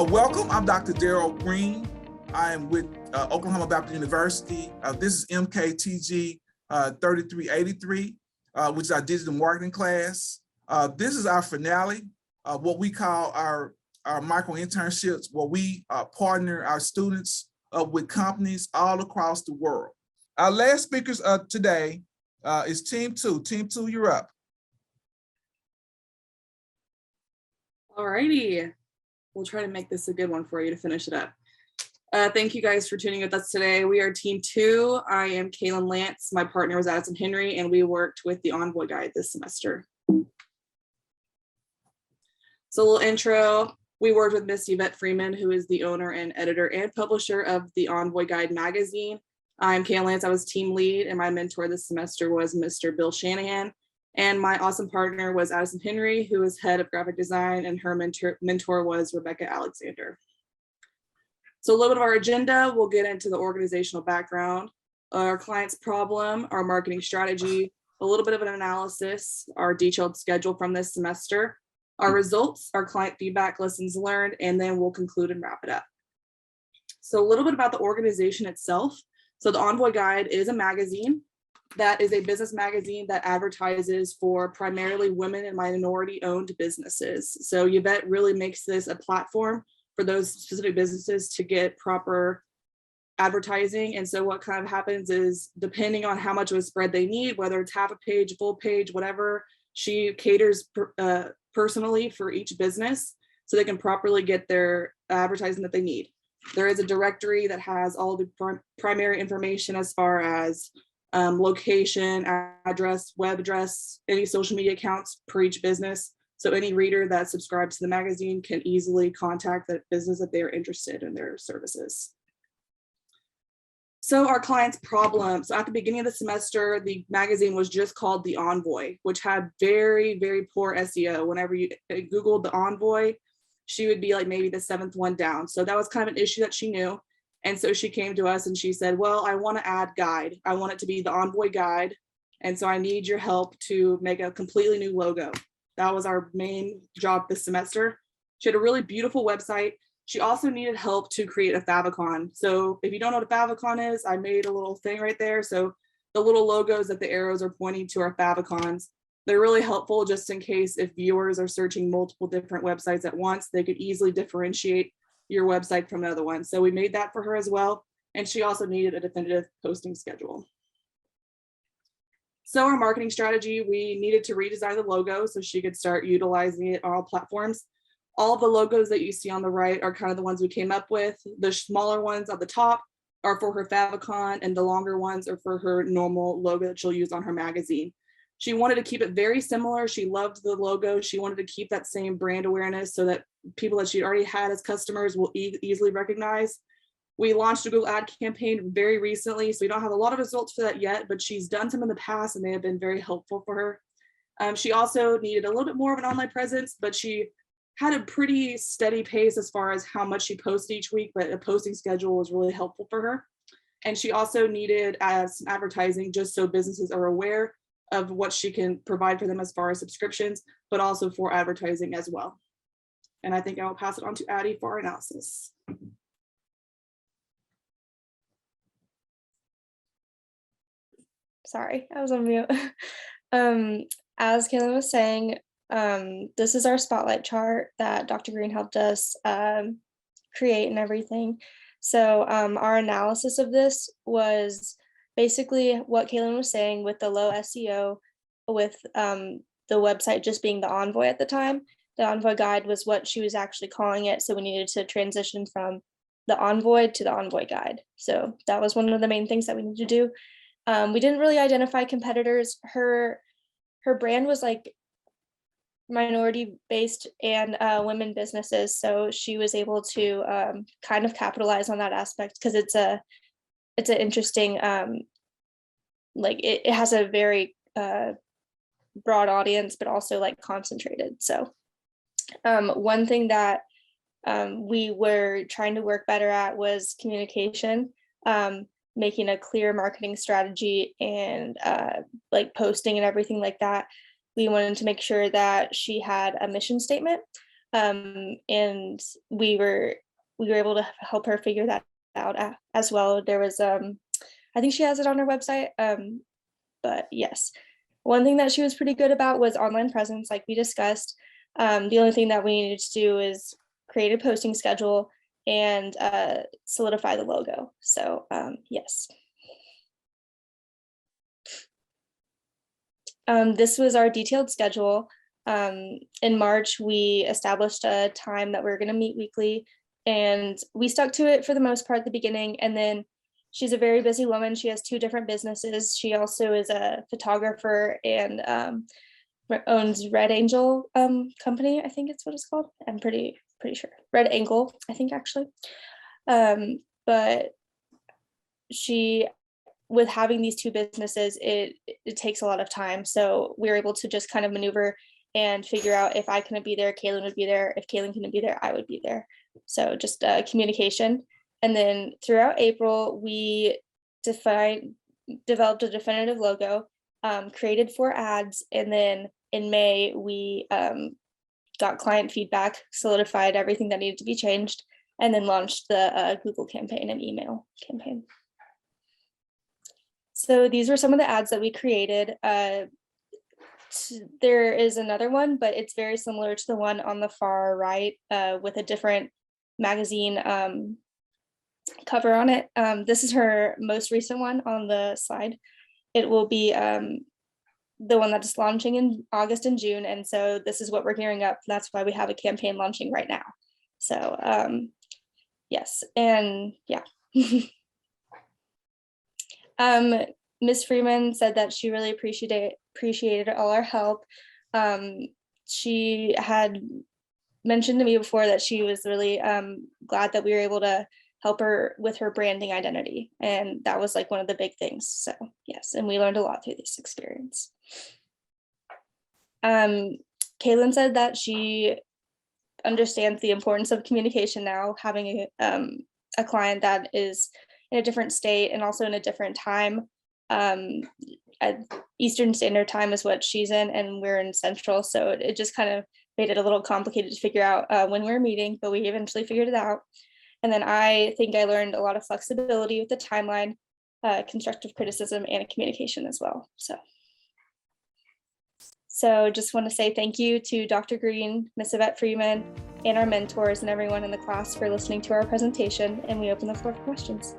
Welcome, I'm Dr. Darrell Green. I am with Oklahoma Baptist University. This is MKTG 3383, which is our digital marketing class. This is our finale, what we call our micro internships, where we partner our students with companies all across the world. Our last speakers today is Team 2. Team 2, you're up. All righty. We'll try to make this a good one for you to finish it up. Thank you guys for tuning with us today. We are Team 2. I am Kaylin Lance. My partner was Addison Henry, and we worked with the Envoy Guide this semester. So a little intro. We worked with Miss Yvette Freeman, who is the owner and editor and publisher of the Envoy Guide magazine. I'm Kaylin Lance. I was team lead, and my mentor this semester was Mr. Bill Shanahan. And my awesome partner was Addison Henry, who is head of graphic design, and her mentor was Rebecca Alexander. So a little bit of our agenda, we'll get into the organizational background, our client's problem, our marketing strategy, a little bit of an analysis, our detailed schedule from this semester, our results, our client feedback, lessons learned, and then we'll conclude and wrap it up. So a little bit about the organization itself. So the Envoy Guide is a magazine that is a business magazine that advertises for primarily women and minority-owned businesses. So Yvette really makes this a platform for those specific businesses to get proper advertising. And so what kind of happens is, depending on how much of a spread they need, whether it's half a page, full page, whatever, she caters personally for each business so they can properly get their advertising that they need. There is a directory that has all the primary information as far as location, address, web address, any social media accounts per each business. So any reader that subscribes to the magazine can easily contact the business that they are interested in their services. So our client's problem. So at the beginning of the semester, the magazine was just called The Envoy, which had very, very poor SEO. Whenever you Googled The Envoy, she would be like maybe the 7th one down. So that was kind of an issue that she knew. And so she came to us and she said, well, I want to add guide. I want it to be the Envoy Guide. And so I need your help to make a completely new logo. That was our main job this semester. She had a really beautiful website. She also needed help to create a favicon. So if you don't know what a favicon is, I made a little thing right there. So the little logos that the arrows are pointing to are favicons. They're really helpful just in case if viewers are searching multiple different websites at once, they could easily differentiate your website from another one. So we made that for her as well. And she also needed a definitive posting schedule. So our marketing strategy, we needed to redesign the logo so she could start utilizing it on all platforms. All the logos that you see on the right are kind of the ones we came up with. The smaller ones at the top are for her favicon, and the longer ones are for her normal logo that she'll use on her magazine. She wanted to keep it very similar. She loved the logo. She wanted to keep that same brand awareness so that people that she already had as customers will easily recognize. We launched a Google ad campaign very recently, so we don't have a lot of results for that yet, but she's done some in the past and they have been very helpful for her. She also needed a little bit more of an online presence, but she had a pretty steady pace as far as how much she posted each week, but a posting schedule was really helpful for her. And she also needed some advertising just so businesses are aware of what she can provide for them as far as subscriptions, but also for advertising as well. And I think I will pass it on to Addie for our analysis. Sorry, I was on mute. As Kaylin was saying, this is our spotlight chart that Dr. Green helped us create and everything. So our analysis of this was basically what Kaylin was saying with the low SEO, with the website just being the Envoy at the time. The Envoy Guide was what she was actually calling it. So we needed to transition from the Envoy to the Envoy Guide. So that was one of the main things that we needed to do. We didn't really identify competitors. Her brand was like minority based and women businesses. So she was able to kind of capitalize on that aspect because it's an interesting, like it has a very broad audience, but also like concentrated. So one thing that we were trying to work better at was communication, making a clear marketing strategy and like posting and everything like that. We wanted to make sure that she had a mission statement, And we were able to help her figure that out as well. There was, I think she has it on her website, but yes. One thing that she was pretty good about was online presence, like we discussed. The only thing that we needed to do is create a posting schedule and solidify the logo. So yes. This was our detailed schedule. In March, we established a time that we we're going to meet weekly, and we stuck to it for the most part at the beginning. And then she's a very busy woman. She has 2 different businesses. She also is a photographer and owns Red Angel company. I think it's what it's called. I'm pretty sure. Red Angle, I think actually. But she, with having these 2 businesses, it takes a lot of time. So we were able to just kind of maneuver and figure out if I couldn't be there, Kaylin would be there. If Kaylin couldn't be there, I would be there. So just communication. And then throughout April, we developed a definitive logo, created 4 ads. And then in May, we got client feedback, solidified everything that needed to be changed, and then launched the Google campaign and email campaign. So these were some of the ads that we created. There is another one, but it's very similar to the one on the far right with a different magazine cover on it. This is her most recent one on the slide. It will be the one that's launching in August and June. And so this is what we're gearing up. That's why we have a campaign launching right now. So yes, and yeah. Ms. Freeman said that she really appreciated all our help. She had mentioned to me before that she was really glad that we were able to help her with her branding identity. And that was like one of the big things. So yes, and we learned a lot through this experience. Kaylin said that she understands the importance of communication now, having a client that is in a different state and also in a different time. At Eastern Standard Time is what she's in, and we're in Central. So it just kind of made it a little complicated to figure out when we were meeting, but we eventually figured it out. And then I think I learned a lot of flexibility with the timeline, constructive criticism, and communication as well. So just want to say thank you to Dr. Green, Ms. Yvette Freeman, and our mentors and everyone in the class for listening to our presentation, and we open the floor for questions.